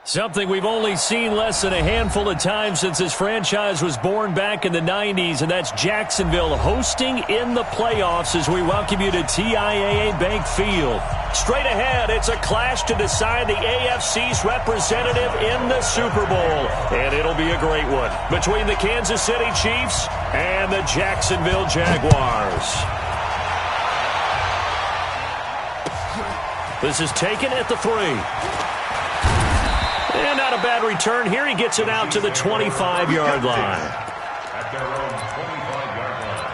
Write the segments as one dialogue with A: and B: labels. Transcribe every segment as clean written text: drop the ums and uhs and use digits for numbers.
A: Something we've only seen less than a handful of times since this franchise was born back in the 90s, and that's Jacksonville hosting in the playoffs as we welcome you to TIAA Bank Field. Straight ahead, it's a clash to decide the AFC's representative in the Super Bowl, and it'll be a great one between the Kansas City Chiefs and the Jacksonville Jaguars. This is taken at the 3. And not a bad return here. He gets it out to the 25-yard line. At their own 25-yard line.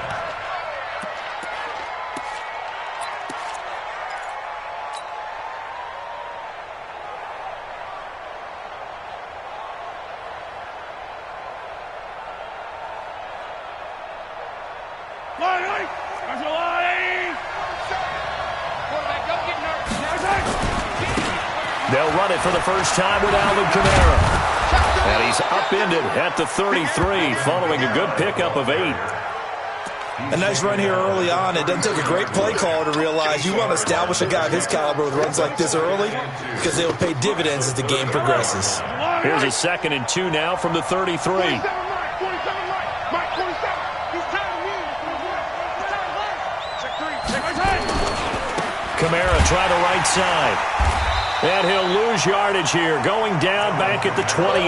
A: They'll run it for the first time with Alvin Kamara. And he's upended at the 33 following a good pickup of 8.
B: A nice run here early on. It doesn't take a great play caller to realize you want to establish a guy of his caliber with runs like this early because they will pay dividends as the game progresses.
A: Here's a 2nd and 2 now from the 33. Kamara try to right side. And he'll lose yardage here, going down back at the 28.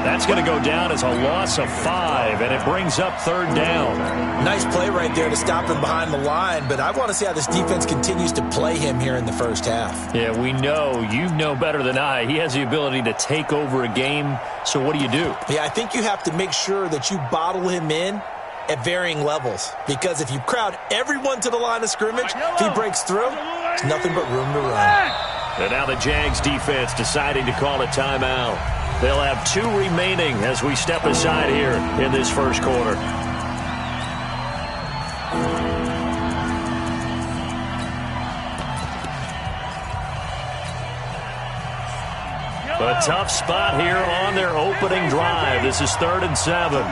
A: That's going to go down as a loss of 5, and it brings up 3rd down.
B: Nice play right there to stop him behind the line, but I want to see how this defense continues to play him here in the first half.
A: Yeah, we know. You know better than I. He has the ability to take over a game, so what do you do?
B: Yeah, I think you have to make sure that you bottle him in at varying levels, because if you crowd everyone to the line of scrimmage, if he breaks through, there's nothing but room to run.
A: And now the Jags defense deciding to call a timeout. They'll have 2 remaining as we step aside here in this first quarter. A tough spot here on their opening drive. This is 3rd and 7.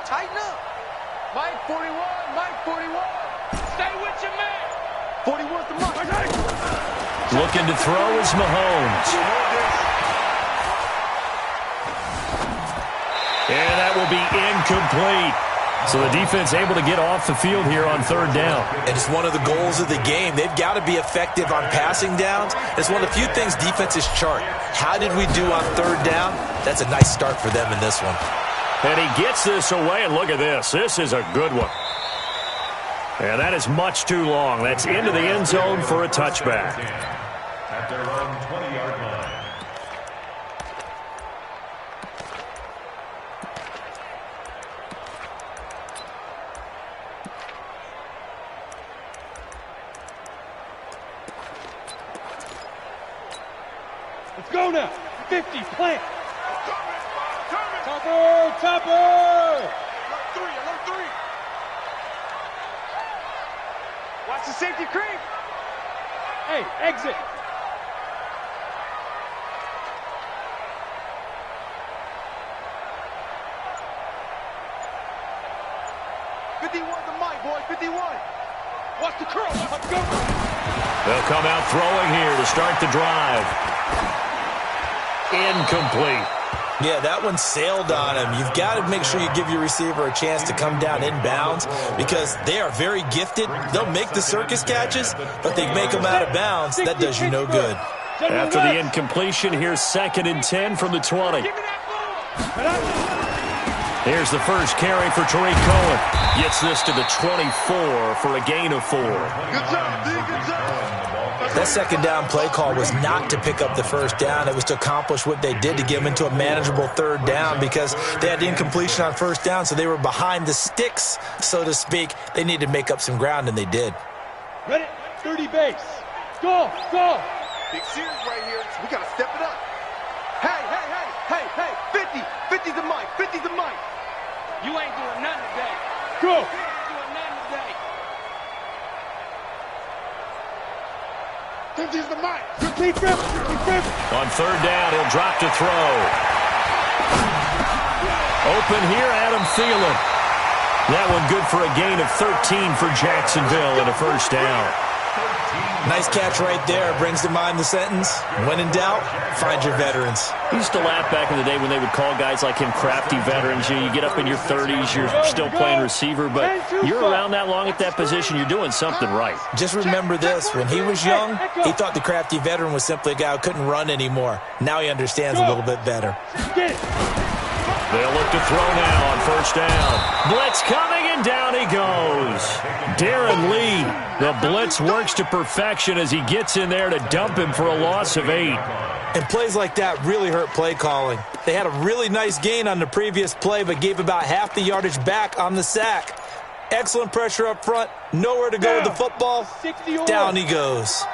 C: Tighten up. Mike 41, Mike 41. Stay with your man. 41's the Mike.
A: Looking to throw is Mahomes. And that will be incomplete. So the defense able to get off the field here on 3rd down.
B: And it's one of the goals of the game. They've got to be effective on passing downs. It's one of the few things defenses chart. How did we do on 3rd down? That's a nice start for them in this one.
A: And he gets this away, and look at this. This is a good one. And that is much too long. That's into the end zone for a touchback. At their own 20-yard line.
D: Let's go now. 50, plant. Topper! Topper!
C: Alert 3, alert 3. Watch the safety creep.
D: Hey, exit.
C: The mic, boys, 51. Watch the curl. Let's go.
A: They'll come out throwing here to start the drive. Incomplete.
B: Yeah, that one sailed on him. You've got to make sure you give your receiver a chance to come down inbounds because they are very gifted. They'll make the circus catches, but they make them out of bounds. That does you no good.
A: After the incompletion, here's 2nd and 10 from the 20. Here's the first carry for Tariq Cohen. Gets this to the 24 for a gain of 4.
C: Good job, D. Good job.
B: That 2nd down play call was not to pick up the 1st down. It was to accomplish what they did to get them into a manageable 3rd down because they had incompletion on 1st down, so they were behind the sticks, so to speak. They needed to make up some ground, and they did.
D: Ready? 30 base. Go, go.
C: Big series right here, so we got to step it up. Hey, hey, hey, hey, hey, 50. 50's the mic, 50's the mic.
D: You ain't doing nothing today. Go.
C: He's the mic.
A: On 3rd down, he'll drop to throw. Open here, Adam Thielen. That one good for a gain of 13 for Jacksonville and a first down.
B: Nice catch right there. Brings to mind the sentence, when in doubt, find your veterans.
A: He used to laugh back in the day when they would call guys like him crafty veterans. You get up in your 30s, you're still playing receiver, but you're around that long at that position, you're doing something right.
B: Just remember this. When he was young, he thought the crafty veteran was simply a guy who couldn't run anymore. Now he understands a little bit better.
A: They'll look to throw now on first down. Blitz coming, and down he goes. Darren Lee, the blitz works to perfection as he gets in there to dump him for a loss of 8.
B: And plays like that really hurt play calling. They had a really nice gain on the previous play, but gave about half the yardage back on the sack. Excellent pressure up front. Nowhere to go with the football. Down he goes.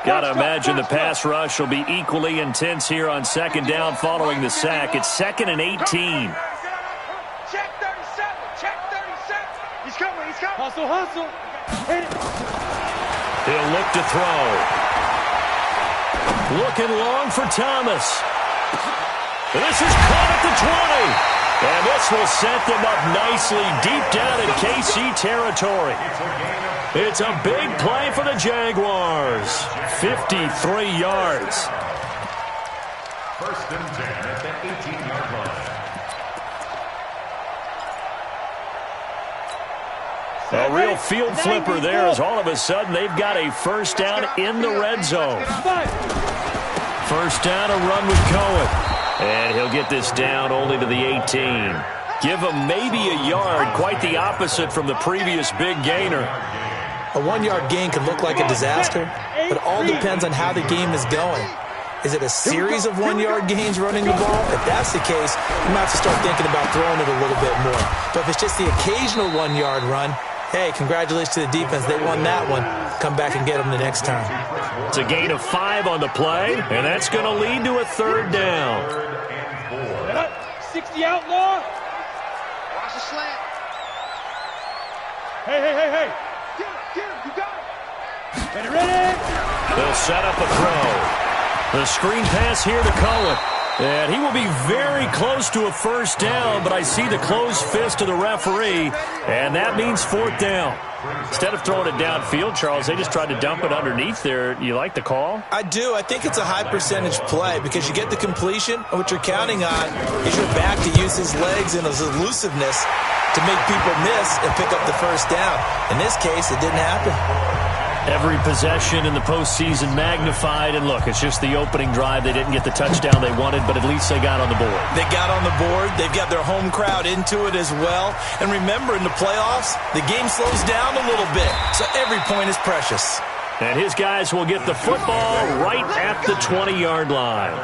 A: Got to imagine the pass rush will be equally intense here on second down following the sack. It's 2nd and 18.
C: Check 37. Check 37. He's coming. He's coming.
D: Hustle, hustle. Hit it.
A: He'll look to throw. Looking long for Thomas. This is caught at the 20. And this will set them up nicely deep down in KC territory. It's a big play for the Jaguars. 53 yards.
E: 1st and 10 at the 18-yard line.
A: A real field flipper there as all of a sudden they've got a first down in the red zone. First down, a run with Cohen. And he'll get this down only to the 18. Give him maybe a yard, quite the opposite from the previous big gainer.
B: A 1-yard gain can look like a disaster, but it all depends on how the game is going. Is it a series of 1-yard gains running the ball? If that's the case, you might have to start thinking about throwing it a little bit more. But if it's just the occasional 1-yard run, hey, congratulations to the defense. They won that one. Come back and get them the next time.
A: It's a gain of 5 on the play, and that's going to lead to a 3rd down.
D: 60 outlaw.
C: Watch the slant.
D: Hey.
C: Get him. You got it.
D: Ready.
A: They'll set up a throw. The screen pass here to Cohen. And he will be very close to a first down, but I see the closed fist of the referee, and that means 4th down. Instead of throwing it downfield, Charles, they just tried to dump it underneath there. You like the call?
B: I do. I think it's a high-percentage play because you get the completion, and what you're counting on is your back to use his legs and his elusiveness to make people miss and pick up the first down. In this case, it didn't happen.
A: Every possession in the postseason magnified, and look, it's just the opening drive. They didn't get the touchdown they wanted, but at least they got on the board.
B: They got on the board. They've got their home crowd into it as well. And remember, in the playoffs, the game slows down a little bit, so every point is precious.
A: And his guys will get the football right at the 20-yard line.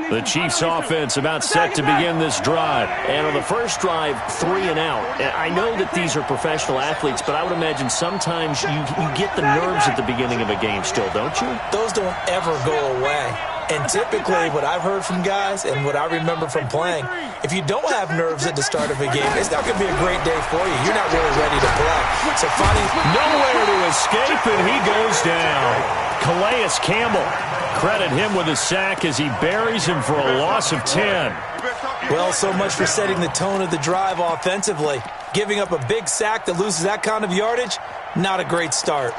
A: The Chiefs offense about set to begin this drive. And on the first drive, 3 and out. I know that these are professional athletes, but I would imagine sometimes you get the nerves at the beginning of a game still, don't you?
B: Those don't ever go away. And typically what I've heard from guys and what I remember from playing, if you don't have nerves at the start of a game, it's not going to be a great day for you. You're not really ready to play. So finding
A: nowhere to escape, and he goes down. Calais Campbell. Credit him with a sack as he buries him for a loss of 10.
B: Well, so much for setting the tone of the drive offensively. Giving up a big sack that loses that kind of yardage, not a great start.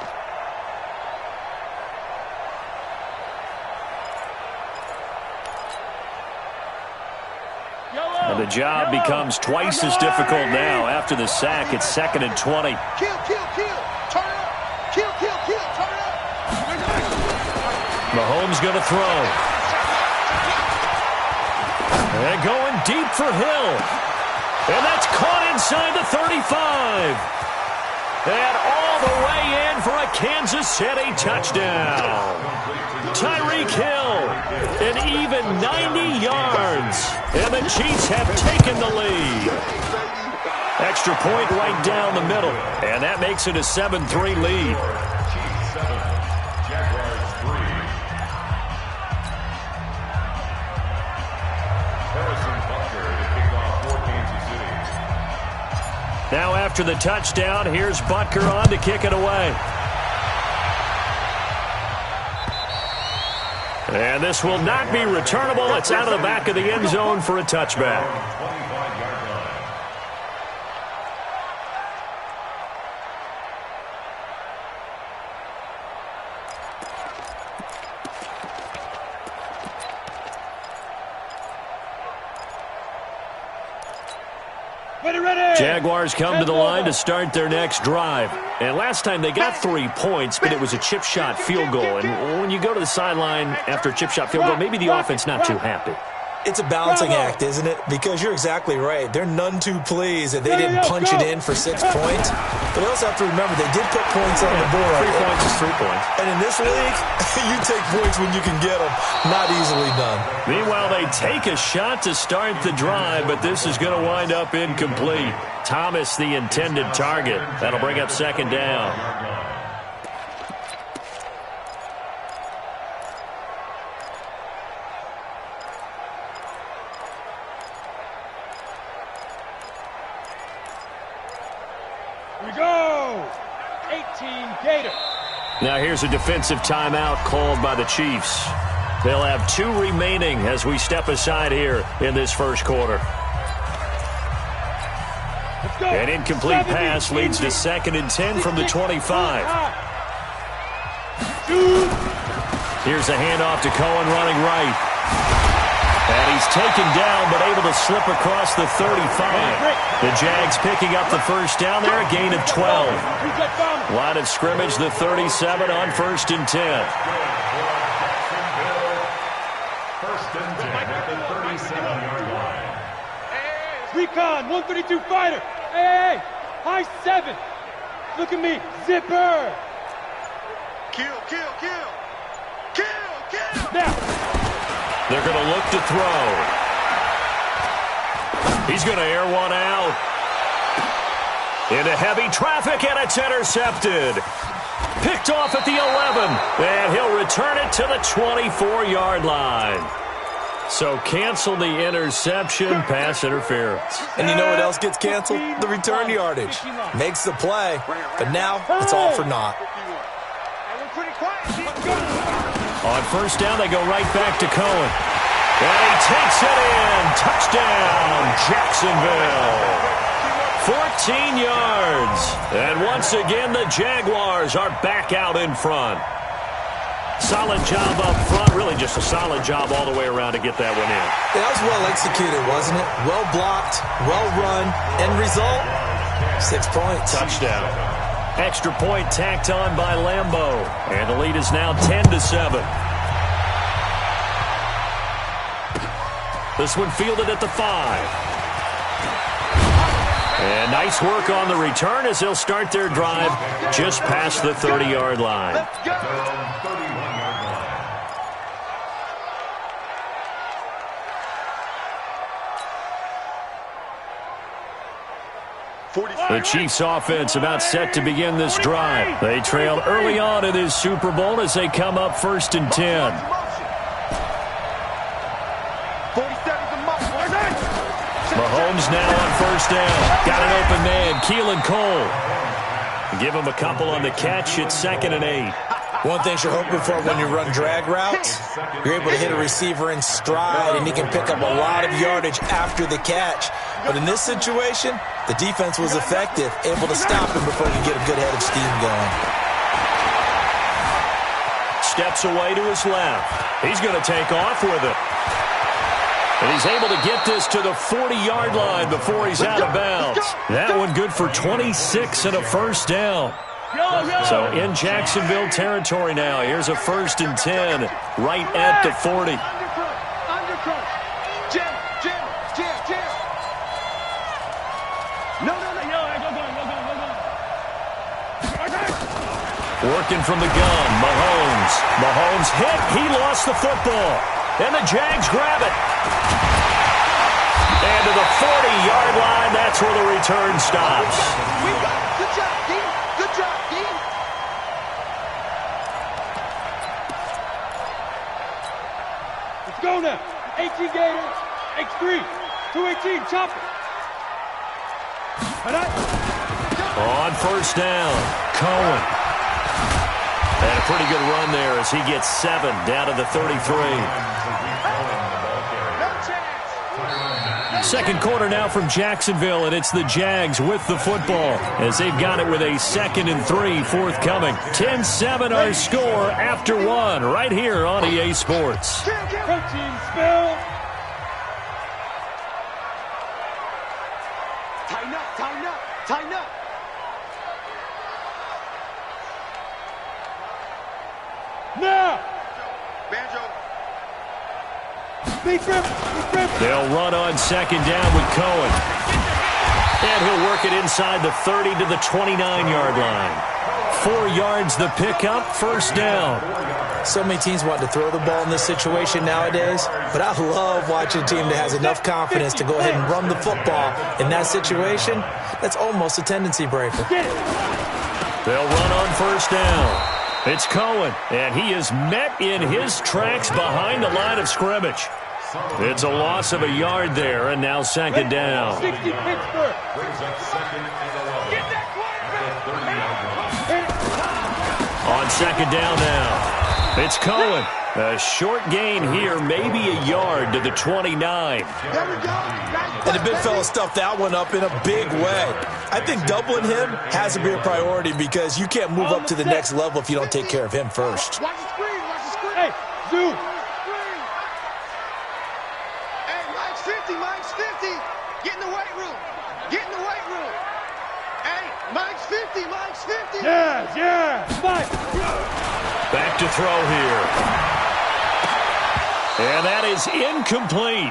A: And the job becomes twice as difficult now after the sack. It's 2nd and 20.
C: Kill. Turn it up. Kill. Turn it up.
A: Mahomes going to throw. And going deep for Hill. And that's caught inside the 35. And all the way in for a Kansas City touchdown. Tyreek Hill, an even 90 yards. And the Chiefs have taken the lead. Extra point right down the middle. And that makes it a 7-3 lead.
E: Chiefs 7, Jaguars 3. Harrison Butker to kick off for Kansas City.
A: Now after the touchdown, here's Butker on to kick it away. And this will not be returnable. It's out of the back of the end zone for a touchback.
E: 25-yard line.
A: Jaguars come to the line to start their next drive. And last time they got 3 points, but it was a chip shot field goal. And when you go to the sideline after a chip shot field goal, maybe the offense not too happy.
B: It's a balancing act, isn't it? Because you're exactly right. They're none too pleased that they didn't punch it in for 6 points. But they also have to remember they did put points on the board.
A: 3 points is 3 points.
B: And in this league, you take points when you can get them. Not easily done.
A: Meanwhile, they take a shot to start the drive, but this is going to wind up incomplete. Thomas, the intended target. That'll bring up second down. Now here's a defensive timeout called by the Chiefs. They'll have 2 remaining as we step aside here in this first quarter. An incomplete pass leads to 2nd and 10 from the 25. Here's a handoff to Cohen running right. And he's taken down but able to slip across the 35. The Jags picking up the first down there, a gain of 12. Line of scrimmage, the 37 on 1st and 10.
E: First and 10 at the 37-yard line.
D: Recon, 132 fighter. Hey, high 7. Look at me, zipper.
C: Kill, kill, kill. Kill, kill.
D: Now.
A: They're going to look to throw. He's going to air one out. Into heavy traffic, and it's intercepted. Picked off at the 11, and he'll return it to the 24-yard line. So cancel the interception, pass interference.
B: And you know what else gets canceled? The return yardage. Makes the play, but now it's all for naught.
A: On first down, they go right back to Cohen. And he takes it in. Touchdown, Jacksonville. 14 yards. And once again, the Jaguars are back out in front. Solid job up front. Really just a solid job all the way around to get that one in.
B: That was well executed, wasn't it? Well blocked, well run. End result, 6 points.
A: Touchdown. Extra point tacked on by Lambeau. And the lead is now 10-7. This one fielded at the 5. And nice work on the return as they'll start their drive just past the 30-yard line.
C: Let's go.
E: 31-yard line.
A: The Chiefs offense about set to begin this drive. They trailed early on in this Super Bowl as they come up 1st and 10. Mahomes now on first down. Got an open man, Keelan Cole. Give him a couple on the catch. It's 2nd and 8.
B: One thing you're hoping for when you run drag routes, you're able to hit a receiver in stride, and he can pick up a lot of yardage after the catch. But in this situation, the defense was effective, able to stop him before he could get a good head of steam going.
A: Steps away to his left. He's going to take off with it. And he's able to get this to the 40-yard line before he's out of bounds. That one good for 26 and a first down. So in Jacksonville territory now. Here's a 1st and 10 right at the 40. Working from the gun, Mahomes. Mahomes hit. He lost the football. And the Jags grab it. And to the 40-yard line, that's where the return stops.
C: Good job, team. Good job, team.
D: Let's go now. 18 Gators. X3. 218. Chop it.
A: On first down, Cohen. And a pretty good run there as he gets 7 down to the 33. Second quarter now from Jacksonville, and it's the Jags with the football as they've got it with a 2nd and 3 forthcoming. 10-7 our score after 1 right here on EA Sports.
D: Protein spill.
C: Tighten up, tighten up, tighten up.
D: Now.
C: Banjo.
D: Big rip.
A: They'll run on 2nd down with Cohen. And he'll work it inside the 30 to the 29-yard line. 4 yards the pickup, first down.
B: So many teams want to throw the ball in this situation nowadays, but I love watching a team that has enough confidence to go ahead and run the football in that situation. That's almost a tendency breaker.
A: They'll run on first down. It's Cohen, and he is met in his tracks behind the line of scrimmage. It's a loss of a yard there, and now 2nd down.
D: 60 Pittsburgh.
C: Get that quarterback.
A: On 2nd down now, it's Cohen. A short gain here, maybe a yard to the 29.
C: There we go.
B: And the big fella stuffed that one up in a big way. I think doubling him has to be a priority because you can't move up to the next level if you don't take care of him first.
C: Watch the screen, watch the screen.
D: Hey, Zoo.
C: Hey, Mike's 50, Mike's 50. Get in the weight room. Get in the weight room. Hey, Mike's 50, Mike's 50.
D: Yeah. Fight.
A: Back to throw here. And that is incomplete.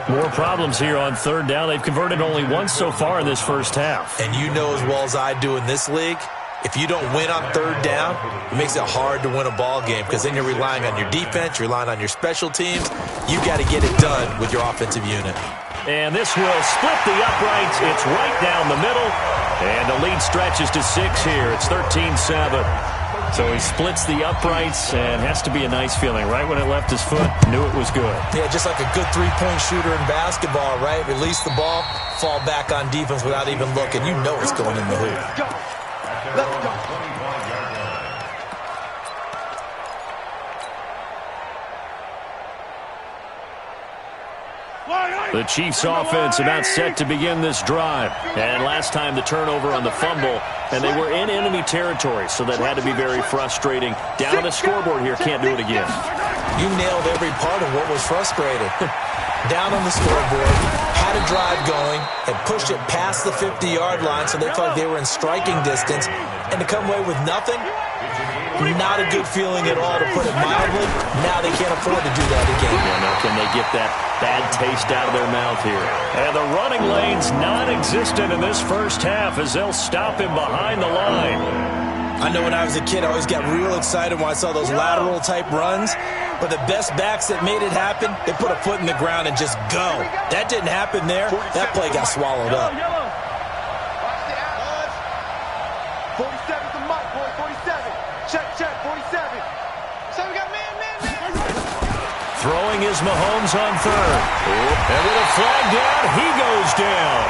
A: More problems here on 3rd down. They've converted only once so far in this first half.
B: And you know as well as I do in this league, if you don't win on 3rd down, it makes it hard to win a ball game because then you're relying on your defense, you're relying on your special teams. You got to get it done with your offensive unit.
A: And this will split the uprights. It's right down the middle. And the lead stretches to 6 here. It's 13-7. So he splits the uprights, and has to be a nice feeling. Right when it left his foot, knew it was good.
B: Yeah, just like a good three-point shooter in basketball, right? Release the ball, fall back on defense without even looking. You know it's going in the hoop.
C: Go. Let's go.
A: The Chiefs offense about set to begin this drive. And last time the turnover on the fumble, and they were in enemy territory, so that had to be very frustrating. Down on the scoreboard here, can't do it again.
B: You nailed every part of what was frustrating. Down on the scoreboard, had a drive going, and pushed it past the 50-yard line so they felt like they were in striking distance, and to come away with nothing, not a good feeling at all, to put it mildly. Now they can't afford to do that again.
A: Yeah, now can they get that bad taste out of their mouth here? And the running lane's non-existent in this first half as they'll stop him behind the line.
B: I know when I was a kid, I always got real excited when I saw those lateral-type runs. But the best backs that made it happen, they put a foot in the ground and just go. That didn't happen there. That play got swallowed up.
C: Watch the outs. 47 to Mike, boy. 47. Check, 47. So we got man.
A: Throwing is Mahomes on 3rd. And with a flag down, he goes down.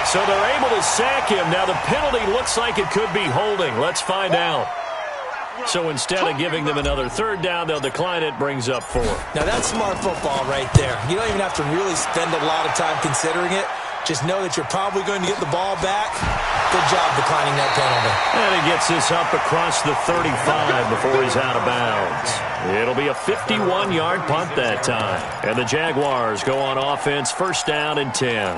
A: So they're able to sack him. Now the penalty looks like it could be holding. Let's find out. So instead of giving them another 3rd down, they'll decline it, brings up 4.
B: Now that's smart football right there. You don't even have to really spend a lot of time considering it. Just know that you're probably going to get the ball back. Good job declining that penalty.
A: And he gets this up across the 35 before he's out of bounds. It'll be a 51-yard punt that time. And the Jaguars go on offense, 1st down and 10.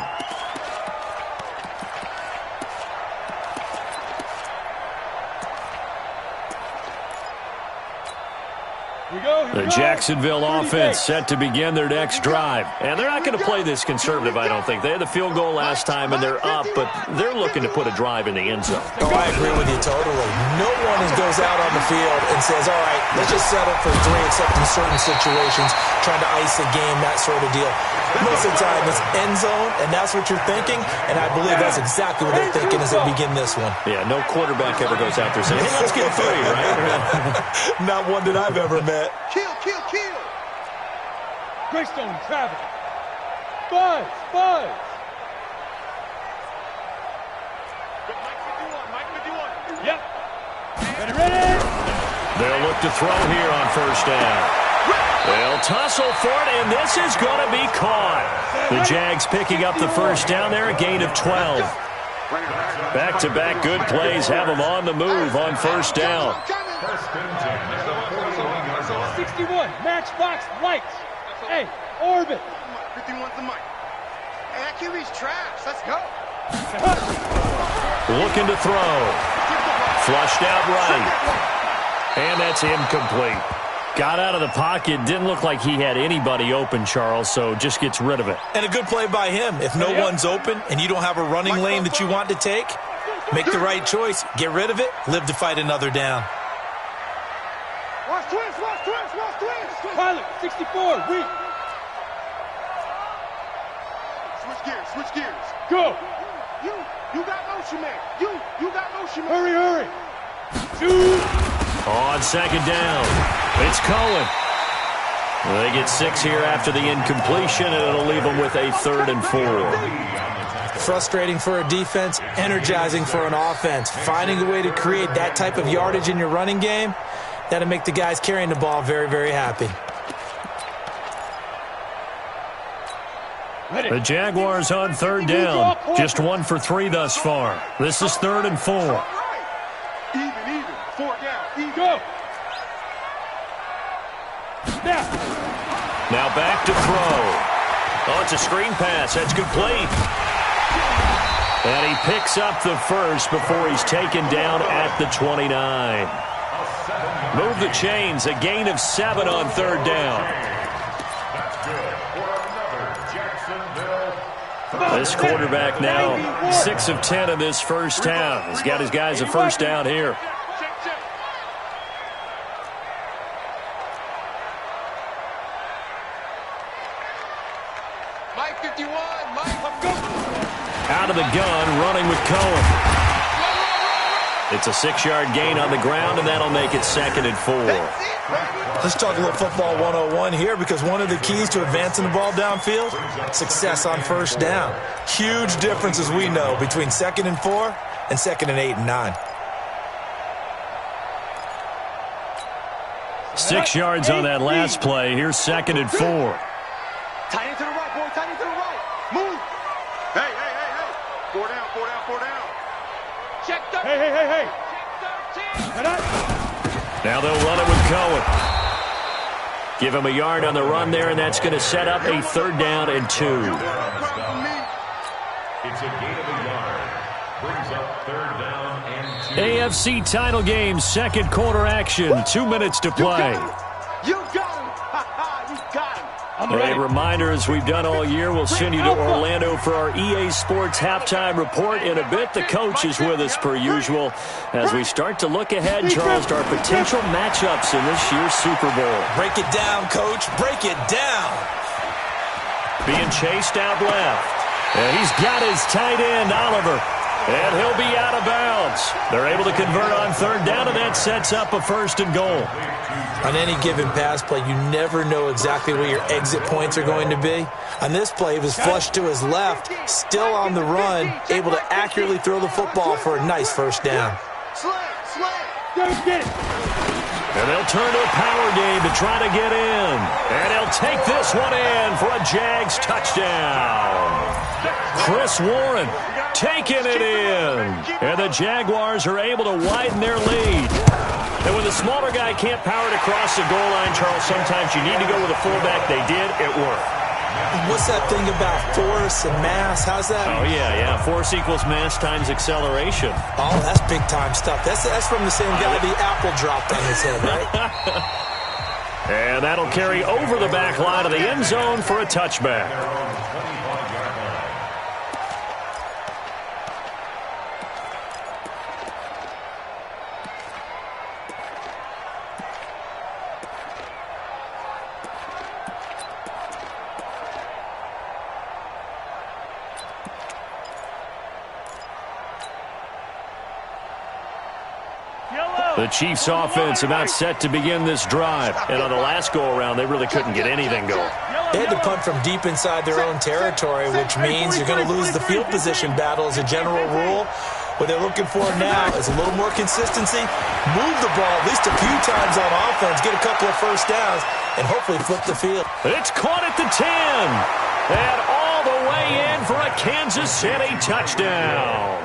A: The Jacksonville offense set to begin their next drive. And they're not going to play this conservative, I don't think. They had the field goal last time, and they're up, but they're looking to put a drive in the end zone.
B: Oh, I agree with you totally. No one goes out on the field and says, all right, let's just settle for 3, except in certain situations, trying to ice a game, that sort of deal. Most of the time, it's end zone, and that's what you're thinking, and I believe that's exactly what they're thinking as they begin this one.
A: Yeah, no quarterback ever goes out there saying, hey, let's get 3, right?
B: Not one that I've ever met.
C: Kill, kill, kill.
D: Greystone travel. Buzz, buzz.
C: Mike 51.
D: Yep. Ready.
A: They'll look to throw here on first down. They'll tussle for it, and this is going to be caught. The Jags picking up the first down there, a gain of 12. Back-to-back good plays have them on the move on first down.
D: 61, matchbox lights. Hey, orbit.
C: 51's the mic. Hey, that QB's trash. Let's go.
A: Looking to throw. Flushed out right. And that's incomplete. Got out of the pocket. Didn't look like he had anybody open, Charles, so just gets rid of it.
B: And a good play by him. If no one's open and you don't have a running lane that you want to take, make the right choice. Get rid of it. Live to fight another down.
C: Watch twins, watch twins, watch twins.
D: Pilot, 64, weak.
C: Switch gears.
D: Go.
C: You got motion, man. You got motion, man.
D: Hurry. Shoot.
A: On second down, it's Cohen. They get 6 here after the incompletion, and it'll leave them with a 3rd and 4.
B: Frustrating for a defense, energizing for an offense. Finding a way to create that type of yardage in your running game, that'll make the guys carrying the ball very, very happy.
A: The Jaguars on 3rd down. Just 1 for 3 thus far. This is 3rd and 4.
C: Even. 4 down.
D: Go.
A: Now back to throw. Oh, it's a screen pass. That's complete. And he picks up the first before he's taken down at the 29. Move the chains. A gain of 7 on 3rd down. This quarterback now 6 of 10 in this first half. He's got his guys a first down here.
C: Mike 51,
A: Out of the gun, running with Cohen. It's a 6-yard gain on the ground, and that'll make it 2nd and 4.
B: Let's talk a little football 101 here, because one of the keys to advancing the ball downfield, success on first down. Huge difference, as we know, between 2nd and 4 and 2nd and 8 and 9.
A: 6 yards on that last play. Here's 2nd and 4.
C: Tight end to the right, boy. Tight end to the right. Move. Hey. 4 down. Check 13.
D: Hey.
A: Now they'll run it with Cohen. Give him a yard on the run there, and that's going to set up a 3rd down and 2.
E: It's a gain of a yard. Brings up 3rd down and 2.
A: AFC title game, 2nd quarter action. 2 minutes to play.
C: You got him. You got him.
A: A reminder, as we've done all year, we'll send you to Orlando for our EA Sports halftime report in a bit. The coach is with us per usual as we start to look ahead, Charles, to our potential matchups in this year's Super Bowl.
B: Break it down, Coach. Break it down.
A: Being chased out left. And he's got his tight end, Oliver. And he'll be out of bounds. They're able to convert on 3rd down, and that sets up a 1st and goal.
B: On any given pass play, you never know exactly where your exit points are going to be. On this play, he was flushed to his left, still on the run, able to accurately throw the football for a nice 1st down.
A: And they'll turn to a power game to try to get in. And he'll take this one in for a Jags touchdown. Chris Warren taking it in. And the Jaguars are able to widen their lead. And when the smaller guy can't power it across the goal line, Charles, sometimes you need to go with a fullback. They did. It worked.
B: What's that thing about force and mass? How's that?
A: Oh, yeah. Force equals mass times acceleration.
B: Oh, that's big-time stuff. That's from the same guy the apple dropped on his head, right?
A: And that'll carry over the back line of the end zone for a touchback. The Chiefs offense about set to begin this drive. And on the last go-around, they really couldn't get anything going.
B: They had to punt from deep inside their own territory, which means you're going to lose the field position battle as a general rule. What they're looking for now is a little more consistency, move the ball at least a few times on offense, get a couple of first downs, and hopefully flip the field.
A: It's caught at the 10. And all the way in for a Kansas City touchdown.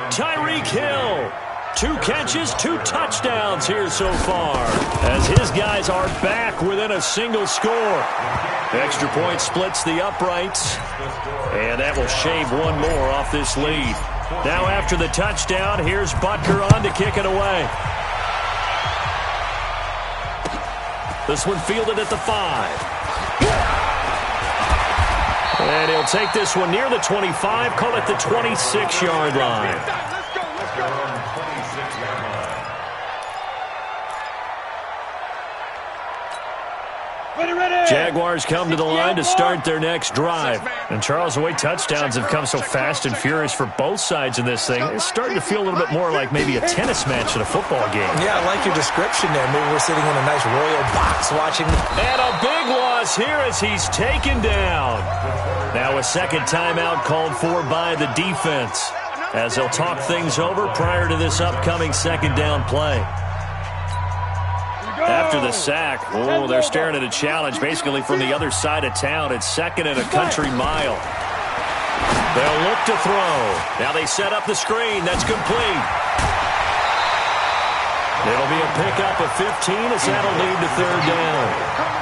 A: Tyreek Hill. 2 catches, 2 touchdowns here so far, as his guys are back within a single score. Extra point splits the uprights, and that will shave one more off this lead. Now after the touchdown, here's Butker on to kick it away. This one fielded at the 5. And he'll take this one near the 25, call it the 26-yard line. Jaguars come to the line to start their next drive. And Charles, the way touchdowns have come so fast and furious for both sides in this thing, it's starting to feel a little bit more like maybe a tennis match at a football game.
B: Yeah, I like your description there. Maybe we're sitting in a nice royal box watching.
A: And a big loss here as he's taken down. Now a second timeout called for by the defense, as they'll talk things over prior to this upcoming second down play. After the sack, they're staring at a challenge basically from the other side of town. It's second and a country mile. They'll look to throw. Now they set up the screen. That's complete. It'll be a pickup of 15 as that'll lead to third down.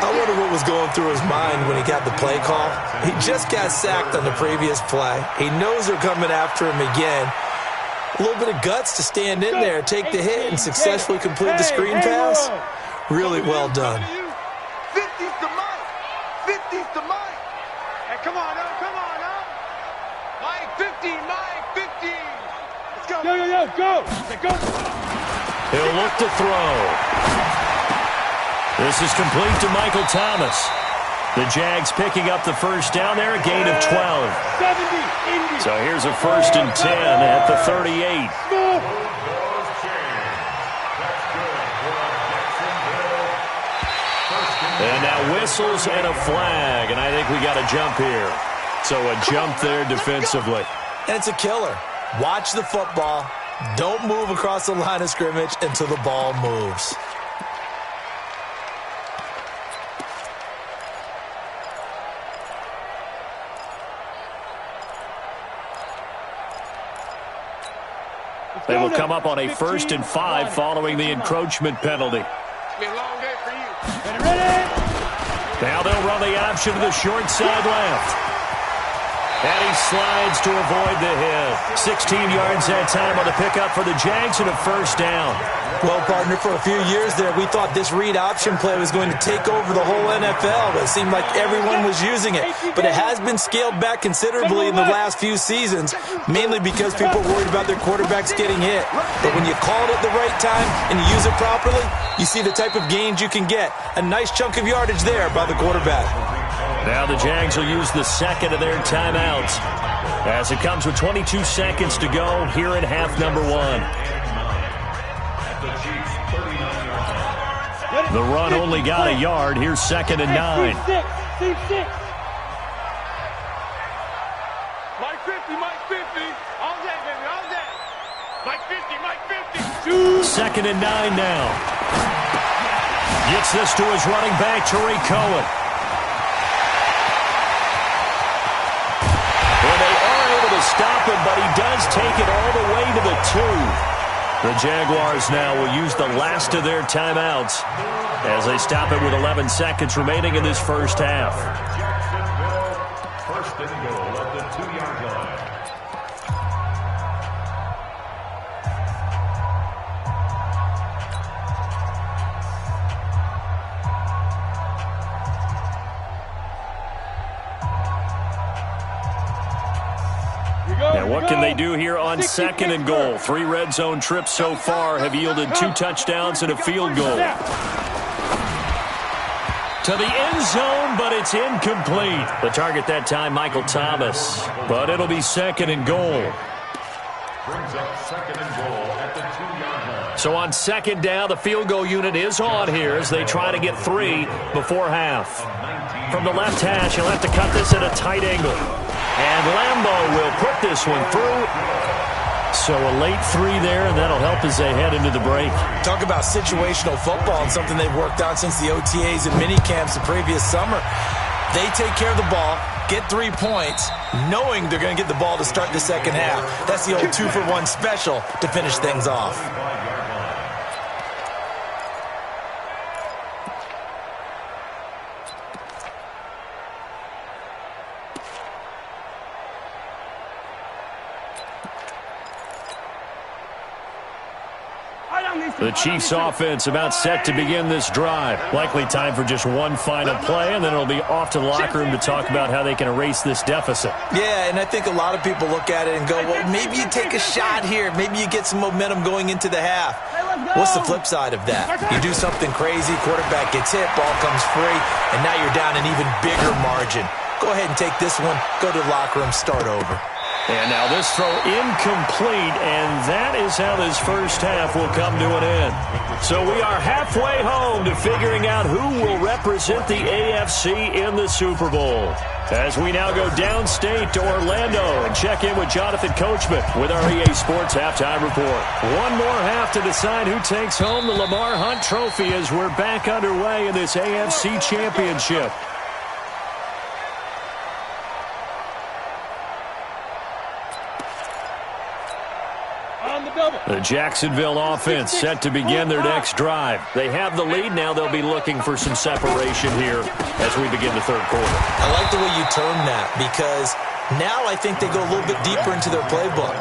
B: I wonder what was going through his mind when he got the play call. He just got sacked on the previous play. He knows they're coming after him again. A little bit of guts to stand in there, take the hit, and successfully complete the screen pass. Really well done.
C: 50's the Mike. 50's the Mike. Hey, come on up, come on up. Mike 50, Mike 50. Let's go.
D: Go. Go.
A: He'll look to throw. This is complete to Michael Thomas. The Jags picking up the first down there, a gain of 12. So here's a 1st and 10 at the 38. And now whistles and a flag, and I think we got a jump here. So a jump there defensively.
B: And it's a killer. Watch the football. Don't move across the line of scrimmage until the ball moves.
A: They will come up on a 1st and 5 following the encroachment penalty.
C: Be a long day for you.
A: Now they'll run the option to the short side left. And he slides to avoid the hit. 16 yards that time on the pickup for the Jags and a first down.
B: Well, partner, for a few years there, we thought this read option play was going to take over the whole NFL. But it seemed like everyone was using it. But it has been scaled back considerably in the last few seasons, mainly because people are worried about their quarterbacks getting hit. But when you call it at the right time and you use it properly, you see the type of gains you can get. A nice chunk of yardage there by the quarterback.
A: Now the Jags will use the second of their timeouts as it comes with 22 seconds to go here in half number 1. The run only got a yard. Here's 2nd and 9.
C: Mike 50, Mike 50. All that, baby, all that. Mike 50, Mike 50.
A: 2nd and 9 now. Gets this to his running back, Tariq Cohen. And they are able to stop him, but he does take it all the way to the 2. The Jaguars now will use the last of their timeouts as they stop it with 11 seconds remaining in this first half.
E: First and goal at the 2-yard line.
A: What can they do here on 2nd and goal? 3 red zone trips so far have yielded 2 touchdowns and a field goal. To the end zone, but it's incomplete. The target that time, Michael Thomas. But it'll be 2nd and goal.
E: Brings up 2nd and goal at the 2-yard line.
A: So on 2nd down, the field goal unit is on here as they try to get 3 before half. From the left hash, he'll have to cut this at a tight angle. And Lambo will put this one through. So a late 3 there, and that'll help as they head into the break.
B: Talk about situational football and something they've worked on since the OTAs and mini camps the previous summer. They take care of the ball, get 3 points, knowing they're going to get the ball to start the second half. That's the old 2-for-1 special to finish things off.
A: The Chiefs offense about set to begin this drive. Likely time for just one final play, and then it'll be off to the locker room to talk about how they can erase this deficit.
B: Yeah, and I think a lot of people look at it and go, well, maybe you take a shot here. Maybe you get some momentum going into the half. What's the flip side of that? You do something crazy, quarterback gets hit, ball comes free, and now you're down an even bigger margin. Go ahead and take this one, go to the locker room, start over.
A: And now this throw incomplete, and that is how this first half will come to an end. So we are halfway home to figuring out who will represent the AFC in the Super Bowl. As we now go downstate to Orlando and check in with Jonathan Coachman with our EA Sports Halftime Report. One more half to decide who takes home the Lamar Hunt Trophy as we're back underway in this AFC Championship. The Jacksonville offense set to begin their next drive. They have the lead. Now they'll be looking for some separation here as we begin the third quarter.
B: I like the way you term that because now I think they go a little bit deeper into their playbook.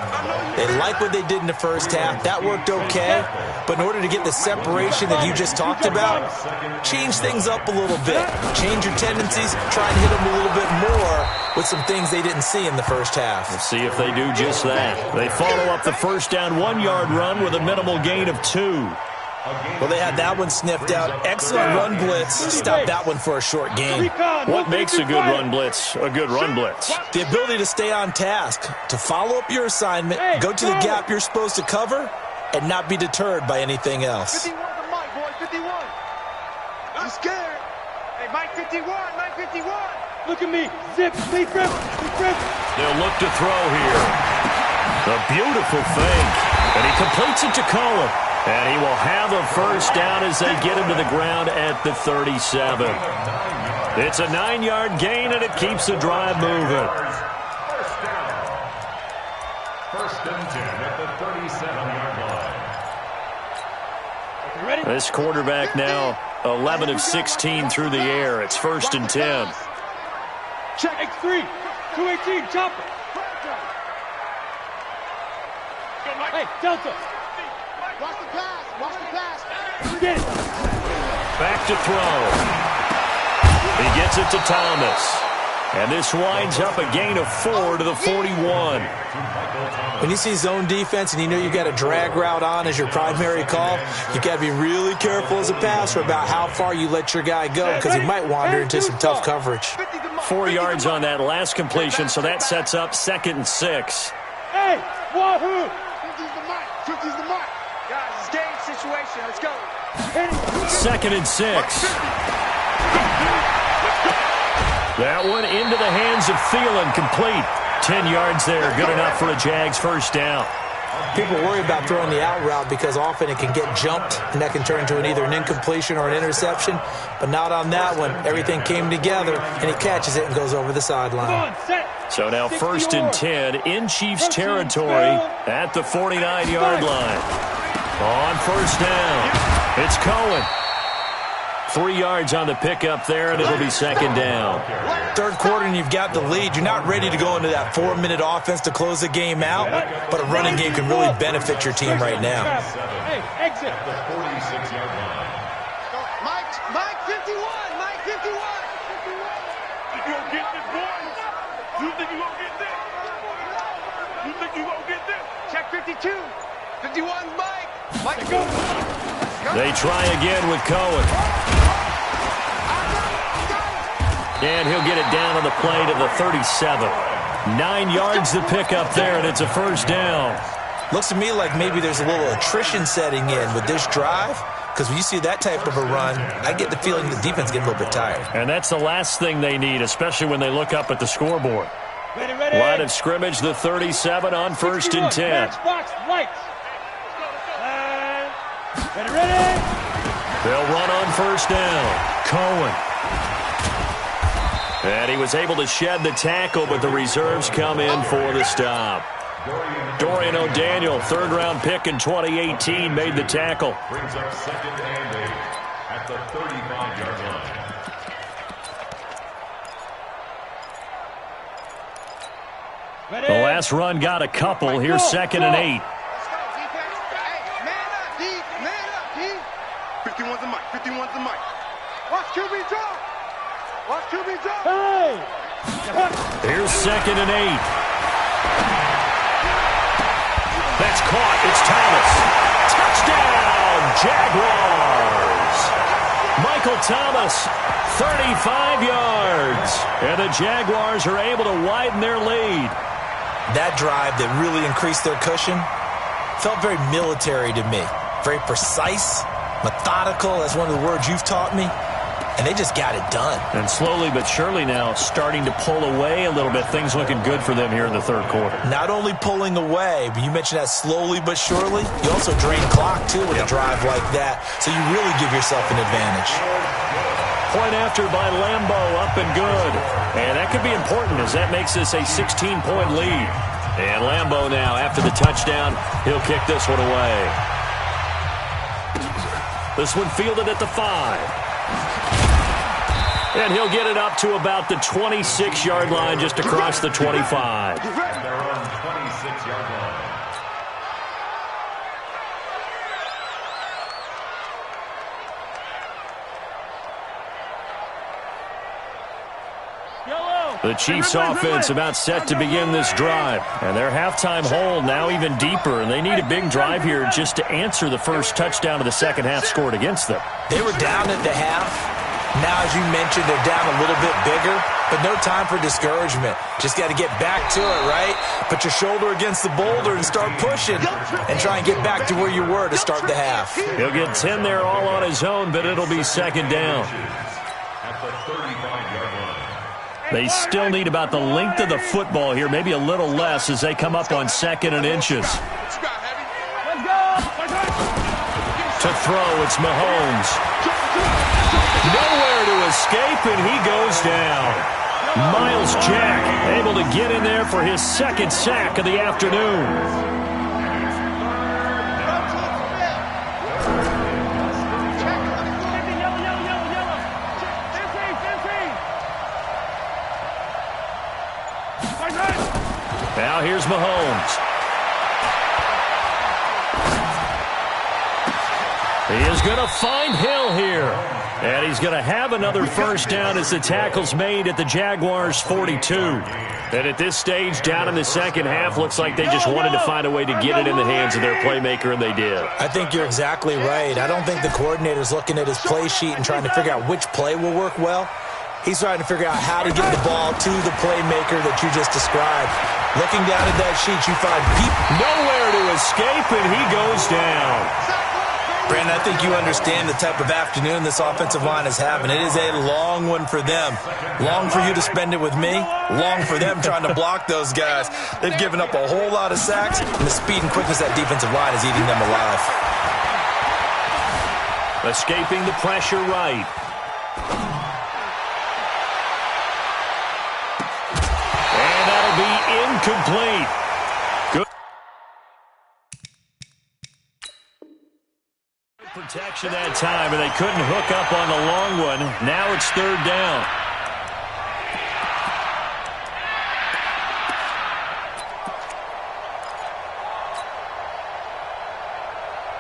B: They like what they did in the first half. That worked okay. But in order to get the separation that you just talked about, change things up a little bit. Change your tendencies. Try and hit them a little bit more with some things they didn't see in the first half.
A: Let's see if they do just that. They follow up the first down 1-yard run with a minimal gain of 2.
B: Well, they had that one sniffed out. Excellent run blitz. Stopped that one for a short gain.
A: What makes a good run blitz a good run blitz?
B: The ability to stay on task, to follow up your assignment, go to the gap you're supposed to cover, and not be deterred by anything else.
C: 51 to Mike, boy, 51. I'm scared. Hey, Mike 51, Mike 51.
D: Look at me. Zip, stay fresh, stay fresh.
A: They'll look to throw here. A beautiful fake. And he completes it to Cohen. And he will have a first down as they get him to the ground at the 37. It's a 9-yard gain, and it keeps the drive moving.
E: First and 10 at the 37-yard line.
D: Ready?
A: This quarterback now 11 of 16 through the air. It's 1st and 10.
D: Check X3, 218, chopper. Hey, Delta.
C: Watch the pass, watch the pass.
D: Get it.
A: Back to throw. He gets it to Thomas. And this winds up a gain of 4 to the 41.
B: When you see zone defense and you know you've got a drag route on as your primary call, you got to be really careful as a passer about how far you let your guy go because he might wander into some tough coverage.
A: 4 yards on that last completion, so that sets up 2nd and 6.
D: Hey, wahoo.
C: 50's the mark, 50's the mark. Guys, it's game situation. Let's go.
A: 2nd and 6. That one into the hands of Thielen, complete. 10 yards there, good enough for a Jags first down.
B: People worry about throwing the out route because often it can get jumped, and that can turn into either an incompletion or an interception. But not on that one. Everything came together, and he catches it and goes over the sideline.
A: So now 1st and 10 in Chiefs territory at the 49-yard line. On first down, it's Cohen. 3 yards on the pickup there, and it'll be 2nd down.
B: Third quarter, and you've got the lead. You're not ready to go into that 4-minute offense to close the game out, but a running game can really benefit your team right now.
D: Hey, exit.
E: The 46-yard line.
C: Mike 51, Mike 51.
D: You gonna get this, boy? You think you gonna get this? You think
C: You gonna get this? Check 52. 51's Mike. Mike, go.
A: They try again with Cohen. And he'll get it down on the play to the 37. 9 yards to pick up there, and it's a first down.
B: Looks to me like maybe there's a little attrition setting in with this drive, because when you see that type of a run, I get the feeling the defense getting a little bit tired.
A: And that's the last thing they need, especially when they look up at the scoreboard.
D: Ready.
A: Line of scrimmage, the 37 on 1st and 10.
D: Box, lights. Ready.
A: They'll run on first down. Cohen. And he was able to shed the tackle, but the reserves come in for the stop. Dorian O'Daniel, third-round pick in 2018, made the tackle.
E: Brings up 2nd and 8 at the 35-yard line.
D: Ready.
A: The last run got a couple. Here's 2nd and 8.
C: Let's go, defense. Hey, man up, D. Man up, D. 51's the mic. 51's the mic. Watch QB drop. Watch QB drop.
D: Hey.
A: Here's 2nd and 8. That's caught. It's Thomas. Touchdown, Jaguars. Michael Thomas, 35 yards. And the Jaguars are able to widen their lead.
B: That drive that really increased their cushion felt very military to me. Very precise, methodical. That's one of the words you've taught me. And they just got it done.
A: And slowly but surely now starting to pull away a little bit. Things looking good for them here in the third quarter.
B: Not only pulling away, but you mentioned that slowly but surely. You also drain clock, too, with a drive like that. So you really give yourself an advantage.
A: Point after by Lambo, up and good. And that could be important as that makes this a 16-point lead. And Lambo now, after the touchdown, he'll kick this one away. This one fielded at the 5. And he'll get it up to about the 26-yard line, just across the 25.
E: At their own 26-yard line.
A: The Chiefs offense about set to begin this drive. And their halftime hole now even deeper. And they need a big drive here just to answer the first touchdown of the second half scored against them.
B: They were down at the half. Now, as you mentioned, they're down a little bit bigger, but no time for discouragement. Just got to get back to it, right? Put your shoulder against the boulder and start pushing and try and get back to where you were to start the half.
A: He'll get 10 there all on his own, but it'll be second down.
E: At the 35-yard line.
A: They still need about the length of the football here, maybe a little less as they come up on 2nd and inches. To throw, it's Mahomes. Nowhere to escape, and he goes down. Miles Jack able to get in there for his second sack of the afternoon. Now here's Mahomes. He is going to find Hill here. And he's going to have another first down as the tackle's made at the Jaguars' 42. And at this stage, down in the second half, looks like they just wanted to find a way to get it in the hands of their playmaker, and they did.
B: I think you're exactly right. I don't think the coordinator's looking at his play sheet and trying to figure out which play will work well. He's trying to figure out how to get the ball to the playmaker that you just described. Looking down at that sheet, you find
A: nowhere to escape, and he goes down.
B: Brandon, I think you understand the type of afternoon this offensive line is having. It is a long one for them. Long for you to spend it with me. Long for them trying to block those guys. They've given up a whole lot of sacks, and the speed and quickness of that defensive line is eating them alive.
A: Escaping the pressure right. And that'll be incomplete. Protection that time, and they couldn't hook up on the long one. Now it's third down.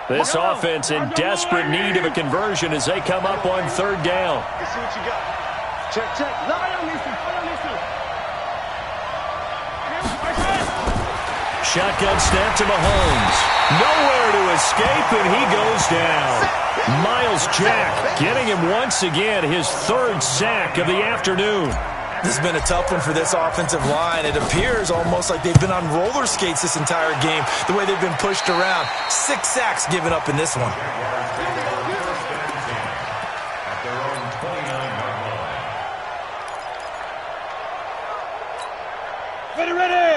A: This offense in desperate need of a conversion as they come up on third down.
C: Let's see what you got. Check. Lie on this one.
A: shotgun snap to Mahomes. Nowhere to escape, and he goes down. Miles Jack getting him once again, his third sack of the afternoon.
B: This has been a tough one for this offensive line. It appears almost like they've been on roller skates this entire game, the way they've been pushed around. 6 sacks given up in this one.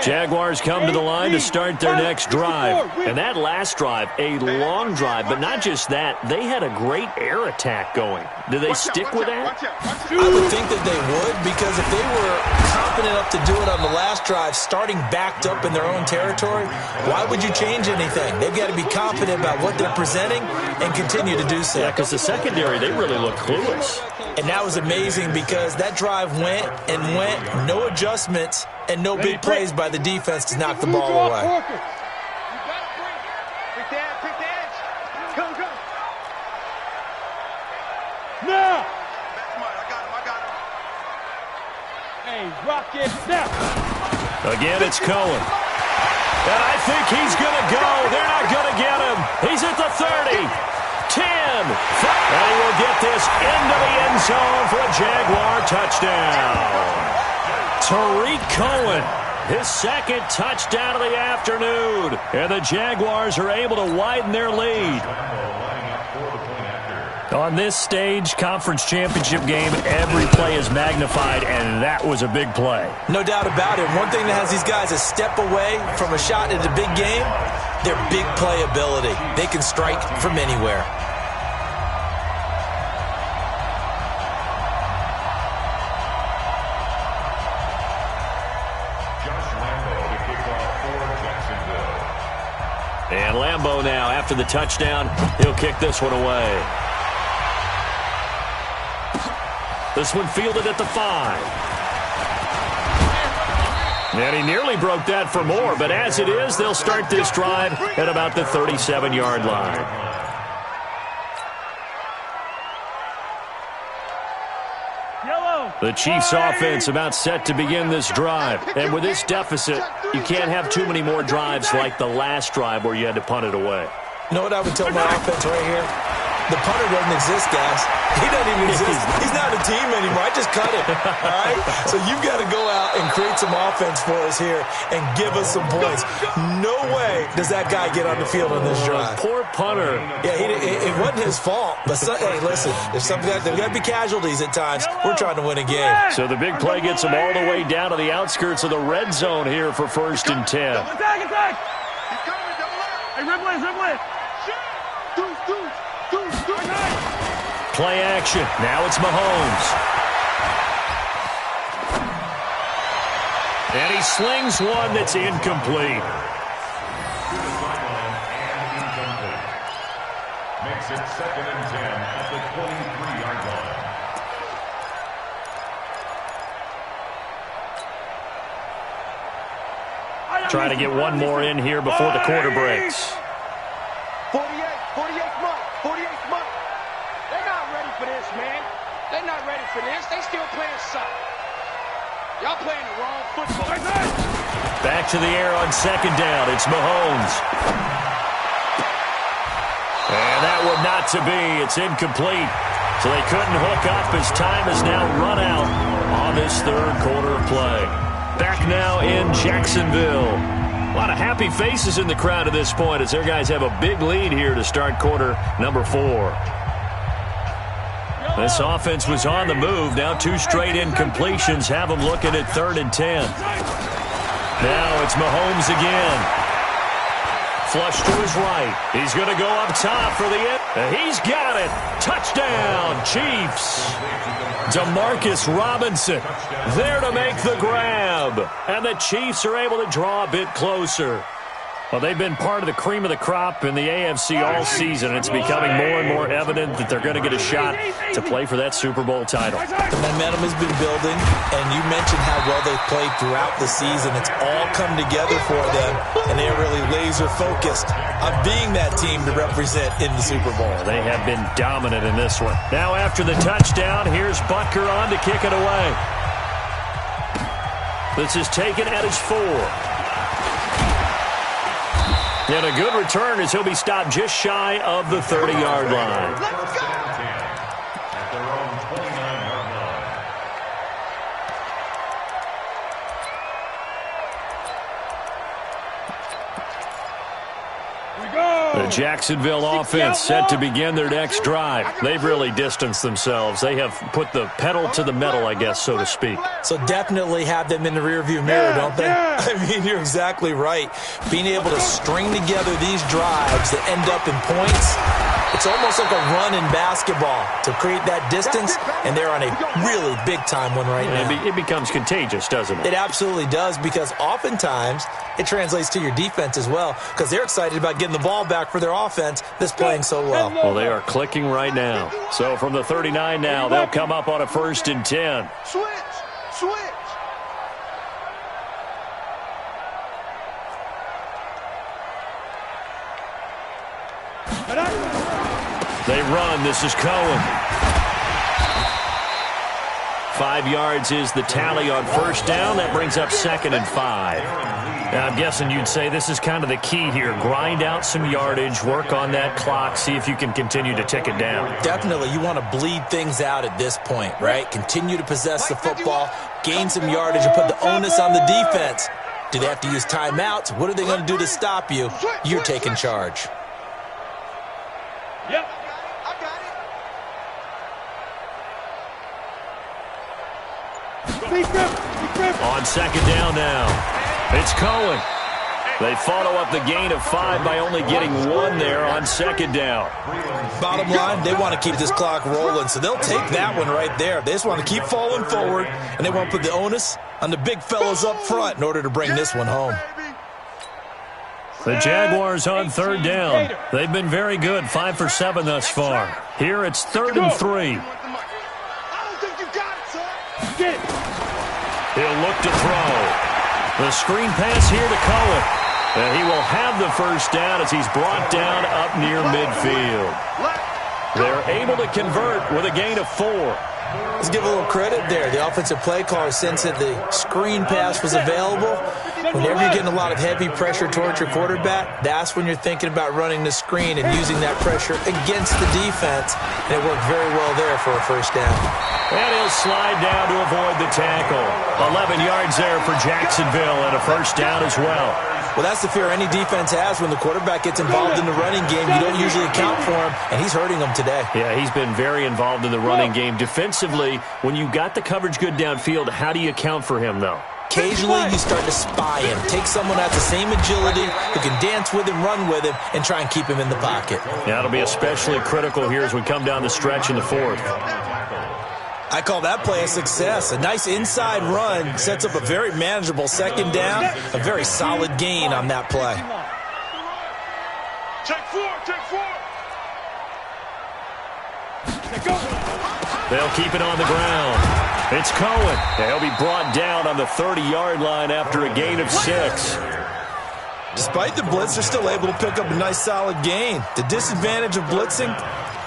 A: Jaguars come to the line to start their next drive. And that last drive, a long drive, but not just that, they had a great air attack going. Do they stick with that?
B: I would think that they would, because if they were confident enough to do it on the last drive, starting backed up in their own territory, why would you change anything? They've got to be confident about what they're presenting and continue to do so.
A: Yeah, because the secondary, they really look clueless.
B: And that was amazing because that drive went and went, no adjustments, and no big plays by the defense to knock the ball away.
C: Pick the edge. Come.
D: Now!
C: I got him.
D: Hey, rock it now!
A: Again, it's Cohen. And I think he's going to go. They're not going to get him. He's at the 30. 10. And he will get this into the end zone for a Jaguar touchdown. Tariq Cohen, his second touchdown of the afternoon. And the Jaguars are able to widen their lead. On this stage, conference championship game, every play is magnified, and that was a big play.
B: No doubt about it. One thing that has these guys a step away from a shot at a big game, their big play ability. They can strike from anywhere.
A: And Lambeau now, after the touchdown, he'll kick this one away. This one fielded at the 5. And he nearly broke that for more, but as it is, they'll start this drive at about the 37-yard line. The Chiefs' offense about set to begin this drive. And with this deficit, you can't have too many more drives like the last drive where you had to punt it away.
B: You know what I would tell my offense right here? The punter doesn't exist, guys. He doesn't even exist. He's not a team anymore. I just cut him. All right? So you've got to go out and create some offense for us here and give us some points. No way does that guy get on the field on this drive.
A: Poor punter.
B: Yeah, it wasn't his fault. But, hey, listen, there's got to be casualties at times. We're trying to win a game.
A: So the big play gets them all the way down to the outskirts of the red zone here for 1st and 10.
D: Attack!
C: He's coming, double up.
D: Hey, Ripley!
A: Play action. Now it's Mahomes. And he slings one that's incomplete.
E: Makes it 2nd and 10 at the 23-yard line.
A: Try to get one more in here before the quarter breaks.
C: 48th month. They're not ready for this, man. They're not ready for this. They still playing soccer. Y'all playing the wrong football.
A: Back to the air on 2nd down. It's Mahomes. And that one not to be. It's incomplete. So they couldn't hook up as time has now run out on this 3rd quarter of play. Back now in Jacksonville. A lot of happy faces in the crowd at this point as their guys have a big lead here to start quarter number 4. This offense was on the move. Now 2 straight incompletions have them looking at 3rd and 10. Now it's Mahomes again. Flush to his right. He's going to go up top for the end. He's got it. Touchdown, Chiefs. Demarcus Robinson there to make the grab. And the Chiefs are able to draw a bit closer. Well, they've been part of the cream of the crop in the AFC all season. It's becoming more and more evident that they're going to get a shot to play for that Super Bowl title.
B: The momentum has been building, and you mentioned how well they've played throughout the season. It's all come together for them, and they're really laser-focused on being that team to represent in the Super Bowl.
A: They have been dominant in this one. Now after the touchdown, here's Butker on to kick it away. This is taken at his 4. And a good return as he'll be stopped just shy of the 30-yard line.
E: First down 10 at their own 29-yard line.
A: The Jacksonville offense set to begin their next drive. They've really distanced themselves. They have put the pedal to the metal, I guess, so to speak.
B: So definitely have them in the rearview mirror, don't they? I mean, you're exactly right. Being able to string together these drives that end up in points, it's almost like a run in basketball to create that distance, and they're on a really big-time one right now.
A: It becomes contagious, doesn't it?
B: It absolutely does, because oftentimes it translates to your defense as well, because they're excited about getting the ball back for their offense that's playing so well.
A: Well, they are clicking right now. So from the 39 now, they'll come up on a 1st and 10.
C: Switch.
A: They run. This is Cohen. 5 yards is the tally on 1st down. That brings up 2nd and 5. Now, I'm guessing you'd say this is kind of the key here. Grind out some yardage, work on that clock, see if you can continue to tick it down.
B: Definitely. You want to bleed things out at this point, right? Continue to possess the football, gain some yardage, and put the onus on the defense. Do they have to use timeouts? What are they going to do to stop you? You're taking charge.
D: Yep.
A: On 2nd down now, it's Cohen. They follow up the gain of 5 by only getting 1 there on 2nd down.
B: Bottom line, they want to keep this clock rolling, so they'll take that one right there. They just want to keep falling forward, and they want to put the onus on the big fellows up front in order to bring this one home.
A: The Jaguars on 3rd down. They've been very good, 5 for 7 thus far. Here it's 3rd and 3.
C: I don't think you got it, son.
D: Get it.
A: He'll look to throw. The screen pass here to Cohen. And he will have the 1st down as he's brought down up near midfield. They're able to convert with a gain of 4.
B: Let's give a little credit there. The offensive play caller, since that the screen pass was available, whenever you're getting a lot of heavy pressure towards your quarterback, that's when you're thinking about running the screen and using that pressure against the defense. And it worked very well there for a 1st down.
A: And he'll slide down to avoid the tackle. 11 yards there for Jacksonville and a 1st down as well.
B: Well, that's the fear any defense has when the quarterback gets involved in the running game. You don't usually account for him, and he's hurting them today.
A: Yeah, he's been very involved in the running game. Defensively, when you got the coverage good downfield, how do you account for him, though?
B: Occasionally, you start to spy him. Take someone at the same agility who can dance with him, run with him, and try and keep him in the pocket.
A: Yeah, it'll be especially critical here as we come down the stretch in the 4th.
B: I call that play a success. A nice inside run sets up a very manageable 2nd down, a very solid gain on that play.
C: Check 4.
A: They'll keep it on the ground. It's Cohen. He'll be brought down on the 30-yard line after a gain of 6.
B: Despite the blitz, they're still able to pick up a nice solid gain. The disadvantage of blitzing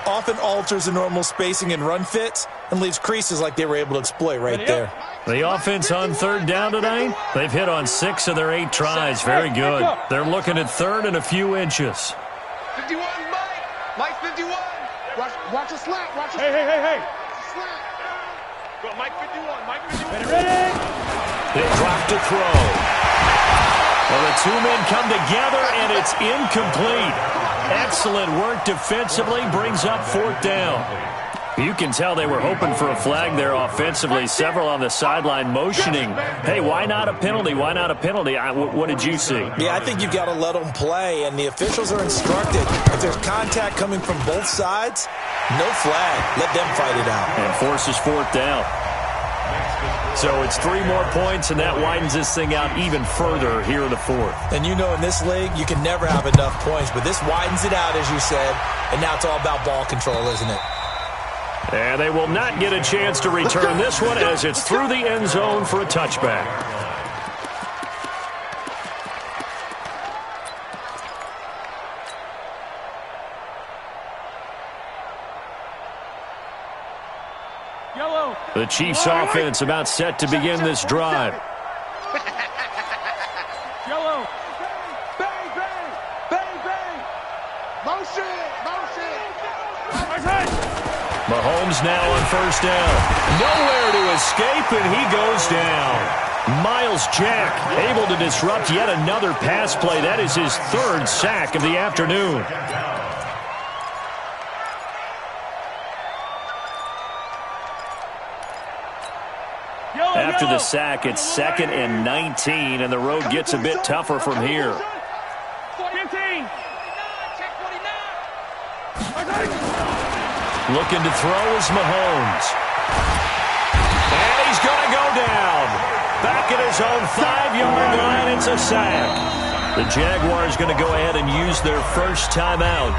B: often alters the normal spacing and run fits and leaves creases like they were able to exploit right there.
A: The offense on 3rd down tonight, they've hit on 6 of their 8 tries. Very good. They're looking at 3rd and a few inches.
C: 51, Mike 51. Watch a slap.
D: Hey.
C: Slap. Go, Mike 51.
D: Ready?
A: They drop to throw. Well, the 2 men come together, and it's incomplete. Excellent work defensively, brings up 4th down. You can tell they were hoping for a flag there offensively. Several on the sideline motioning. Hey, why not a penalty? Why not a penalty? What did you see?
B: Yeah, I think you've got to let them play, and the officials are instructed. If there's contact coming from both sides, no flag. Let them fight it out.
A: And forces 4th down. So it's 3 more points, and that widens this thing out even further here in the 4th.
B: And you know in this league, you can never have enough points, but this widens it out, as you said, and now it's all about ball control, isn't it?
A: And they will not get a chance to return this one as it's through the end zone for a touchback. The Chiefs offense about set to begin this drive.
C: Bang, bang, bang.
A: Mahomes now on first down. Nowhere to escape, and he goes down. Miles Jack able to disrupt yet another pass play. That is his third sack of the afternoon. After the sack, it's 2nd and 19, and the road gets a bit tougher from here.
D: 15.
A: Looking to throw is Mahomes. And he's going to go down. Back at his own 5-yard line, it's a sack. The Jaguars going to go ahead and use their first timeout.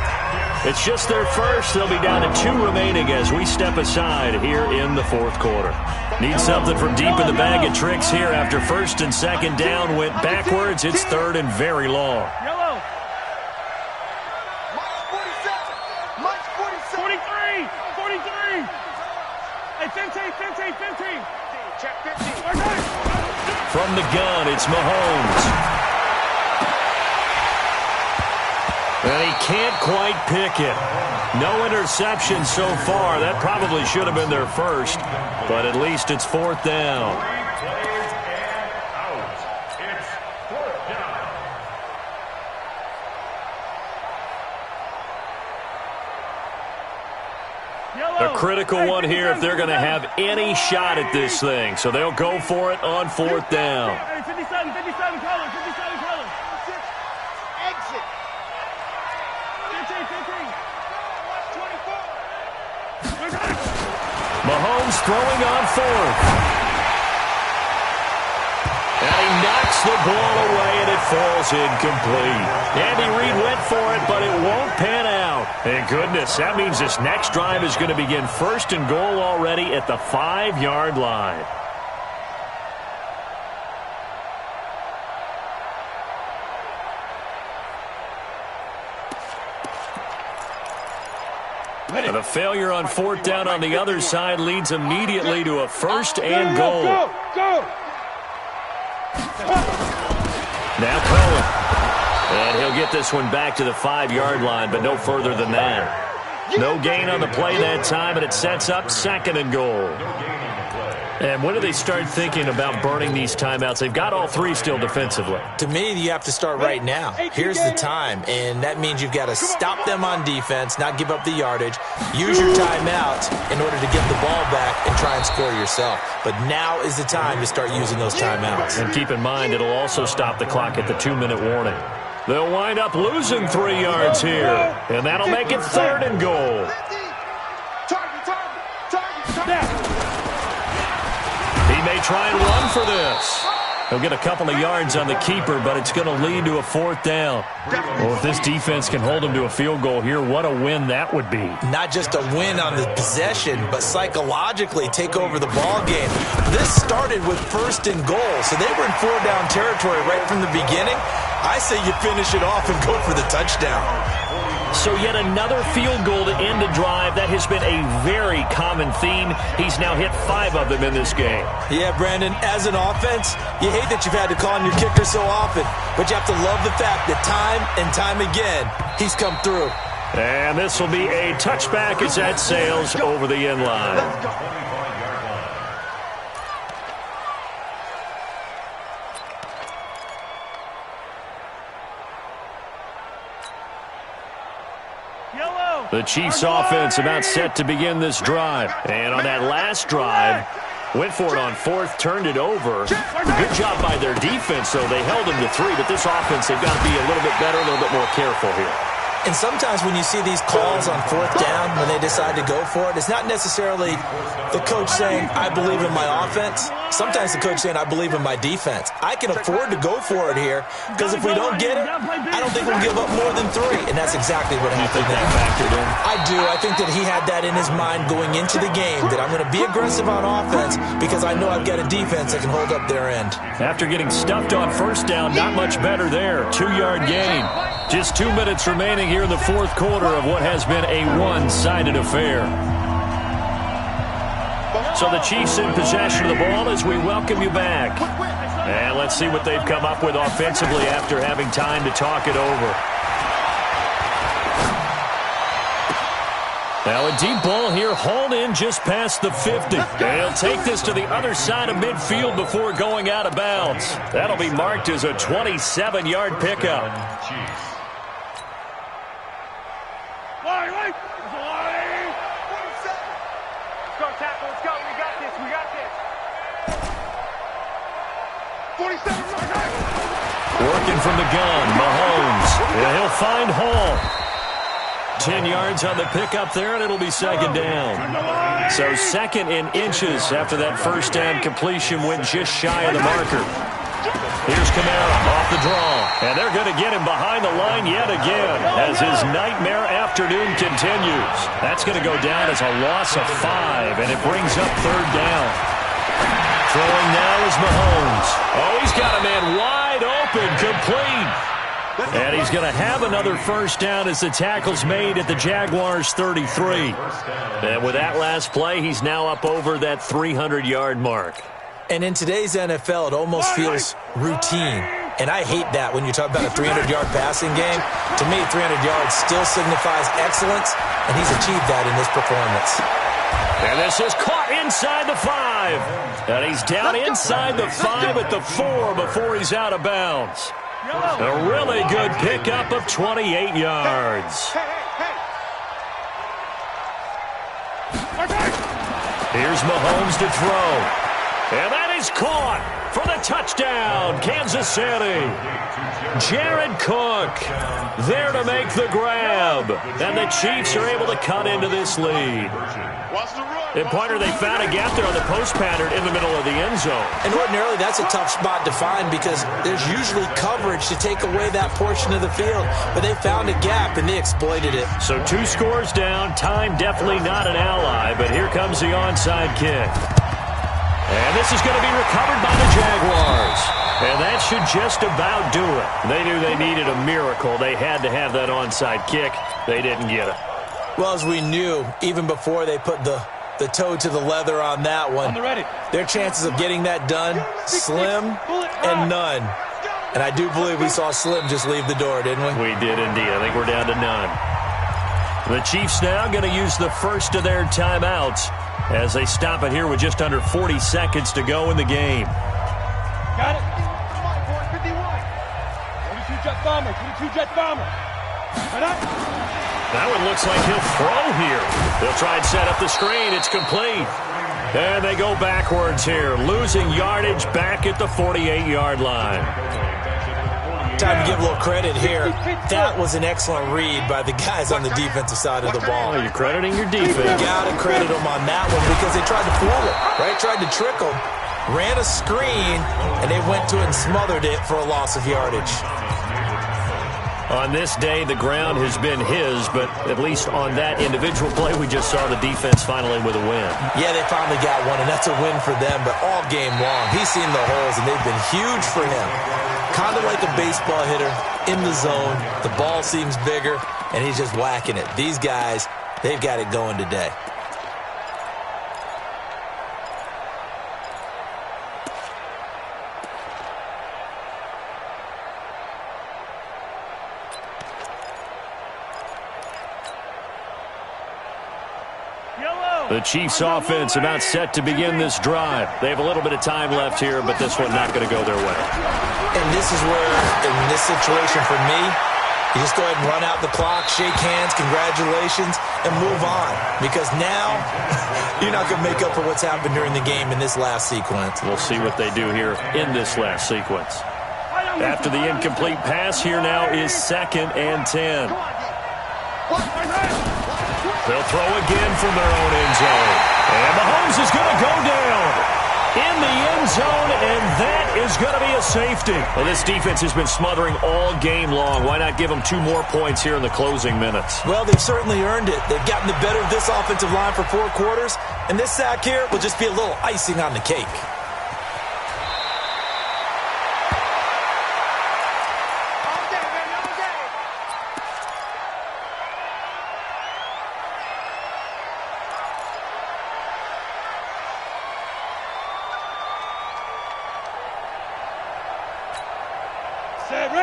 A: It's just their first. They'll be down to 2 remaining as we step aside here in the 4th quarter. Need something from deep in the bag of tricks here after 1st and 2nd down went backwards. It's 3rd and very long.
D: Yellow.
C: 43.
D: 43. Hey, 15.
C: Check 15.
A: From the gun, it's Mahomes. And he can't quite pick it. No interception so far. That probably should have been their first, but at least it's 4th down.
E: It's 4th down.
A: A critical one here if they're going to have any shot at this thing. So they'll go for it on 4th down.
D: 57 color.
C: Exit.
D: 15.
A: Mahomes throwing on 4th. And he knocks the ball away, and it falls incomplete. Andy Reid went for it, but it won't pan out. Thank goodness. That means this next drive is going to begin 1st and goal already at the 5-yard line. And a failure on 4th down on the other side leads immediately to a 1st and goal.
D: Go.
A: Now Cohen. And he'll get this one back to the 5-yard line, but no further than that. No gain on the play that time, and it sets up 2nd and goal. And when do they start thinking about burning these timeouts? They've got all 3 still defensively.
B: To me, you have to start right now. Here's the time, and that means you've got to stop them on defense, not give up the yardage, use your timeouts in order to get the ball back and try and score yourself. But now is the time to start using those timeouts.
A: And keep in mind, it'll also stop the clock at the 2-minute warning. They'll wind up losing 3 yards here, and that'll make it 3rd and goal. He may try and run for this. He'll get a couple of yards on the keeper, but it's going to lead to a 4th down. Well, if this defense can hold him to a field goal here, what a win that would be.
B: Not just a win on the possession, but psychologically take over the ball game. This started with 1st and goal, so they were in 4-down territory right from the beginning. I say you finish it off and go for the touchdown.
A: So yet another field goal to end a drive. That has been a very common theme. He's now hit 5 of them in this game.
B: Yeah, Brandon, as an offense, you hate that you've had to call on your kicker so often, but you have to love the fact that time and time again, he's come through.
A: And this will be a touchback as that sails over the end line. The Chiefs offense about set to begin this drive. And on that last drive, went for it on 4th, turned it over. Good job by their defense, though. They held them to 3, but this offense, they've got to be a little bit better, a little bit more careful here.
B: And sometimes when you see these calls on 4th down, when they decide to go for it, it's not necessarily the coach saying, I believe in my offense. Sometimes the coach saying, I believe in my defense. I can afford to go for it here, because if we don't get it, I don't think we'll give up more than 3. And that's exactly what happened there.
A: Factored in.
B: I do. I think that he had that in his mind going into the game, that I'm going to be aggressive on offense because I know I've got a defense that can hold up their end.
A: After getting stuffed on 1st down, not much better there. 2-yard gain. Just 2 minutes remaining here in the 4th quarter of what has been a one-sided affair. So the Chiefs in possession of the ball as we welcome you back. And let's see what they've come up with offensively after having time to talk it over. Now a deep ball here, hauled in just past the 50. And he'll take this to the other side of midfield before going out of bounds. That'll be marked as a 27-yard pickup.
C: Let's go, tackle. Let's go. We got this. We got this. 47.
A: Working from the gun, Mahomes. And he'll find Hall. 10 yards on the pickup there, and it'll be second down. So second in inches after that first down completion went just shy of the marker. Here's Kamara off the draw, and they're going to get him behind the line yet again as his nightmare afternoon continues. That's going to go down as a loss of 5, and it brings up third down. Throwing now is Mahomes. Oh, he's got a man wide open, complete. And he's going to have another first down as the tackle's made at the Jaguars' 33. And with that last play, he's now up over that 300-yard mark.
B: And in today's NFL, it almost feels routine. And I hate that when you talk about a 300-yard passing game. To me, 300 yards still signifies excellence, and he's achieved that in this performance.
A: And this is caught inside the 5. And he's down inside the 5 at the 4 before he's out of bounds. A really good pickup of 28 yards. Here's Mahomes to throw. And that is caught for the touchdown, Kansas City. Jared Cook there to make the grab. And the Chiefs are able to cut into this lead. And, partner, they found a gap there on the post pattern in the middle of the end zone.
B: And ordinarily, that's a tough spot to find because there's usually coverage to take away that portion of the field. But they found a gap, and they exploited it.
A: So 2 scores down. Time definitely not an ally, but here comes the onside kick. And this is going to be recovered by the Jaguars. And that should just about do it. They knew they needed a miracle. They had to have that onside kick. They didn't get it.
B: Well, as we knew, even before they put the toe to the leather on that one, their chances of getting that done, slim and none. And I do believe we saw Slim just leave the door, didn't we?
A: We did indeed. I think we're down to none. The Chiefs now going to use the first of their timeouts as they stop it here with just under 40 seconds to go in the game.
D: Got it. 22 jet bomber. 22 jet bomber. Right up.
A: That one looks like he'll throw here. They'll try and set up the screen. It's complete. And they go backwards here, losing yardage back at the 48-yard line.
B: Time to give a little credit here. That was an excellent read by the guys on the defensive side of the ball.
A: Oh, you're crediting your defense.
B: You got to credit them on that one because they tried to fool it, right? Tried to trick them, ran a screen, and they went to it and smothered it for a loss of yardage.
A: On this day, the ground has been his, but at least on that individual play, we just saw the defense finally with a win. Yeah, they finally got one, and that's a win for them, but all game long, he's seen the holes, and they've been huge for him. Kind of like a baseball hitter in the zone. The ball seems bigger, and he's just whacking it. These guys, they've got it going today. The Chiefs offense about set to begin this drive. They have a little bit of time left here, but this one not going to go their way.
B: And this is where, in this situation for me, you just go ahead and run out the clock, shake hands, congratulations, and move on. Because now, you're not going to make up for what's happened during the game in this last sequence.
A: We'll see what they do here in this last sequence. After the incomplete pass, here now is 2nd and 10. They'll throw again from their own end zone. And Mahomes is going to go down in the end zone, and that is going to be a safety. Well, this defense has been smothering all game long. Why not give them 2 more points here in the closing minutes?
B: Well, they've certainly earned it. They've gotten the better of this offensive line for 4 quarters, and this sack here will just be a little icing on the cake.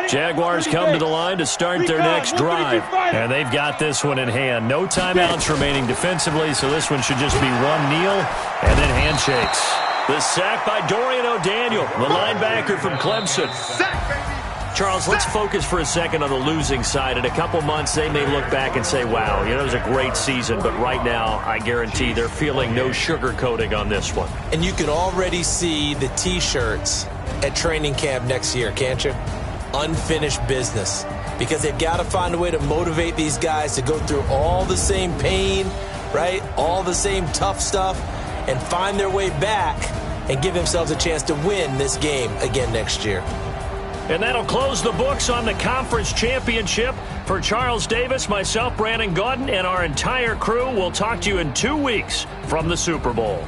A: Jaguars come to the line to start their next drive. And they've got this one in hand. No timeouts remaining defensively, so this one should just be one kneel and then handshakes. The sack by Dorian O'Daniel, the linebacker from Clemson. Charles, let's focus for a second on the losing side. In a couple months, they may look back and say, wow, it was a great season. But right now, I guarantee they're feeling no sugarcoating on this one.
B: And you can already see the T-shirts at training camp next year, can't you? Unfinished business. Because they've got to find a way to motivate these guys to go through all the same pain, right? All the same tough stuff, and find their way back and give themselves a chance to win this game again next year.
A: And that'll close the books on the conference championship. For Charles Davis, myself, Brandon Gaudin, and our entire crew, we'll talk to you in 2 weeks from the Super Bowl.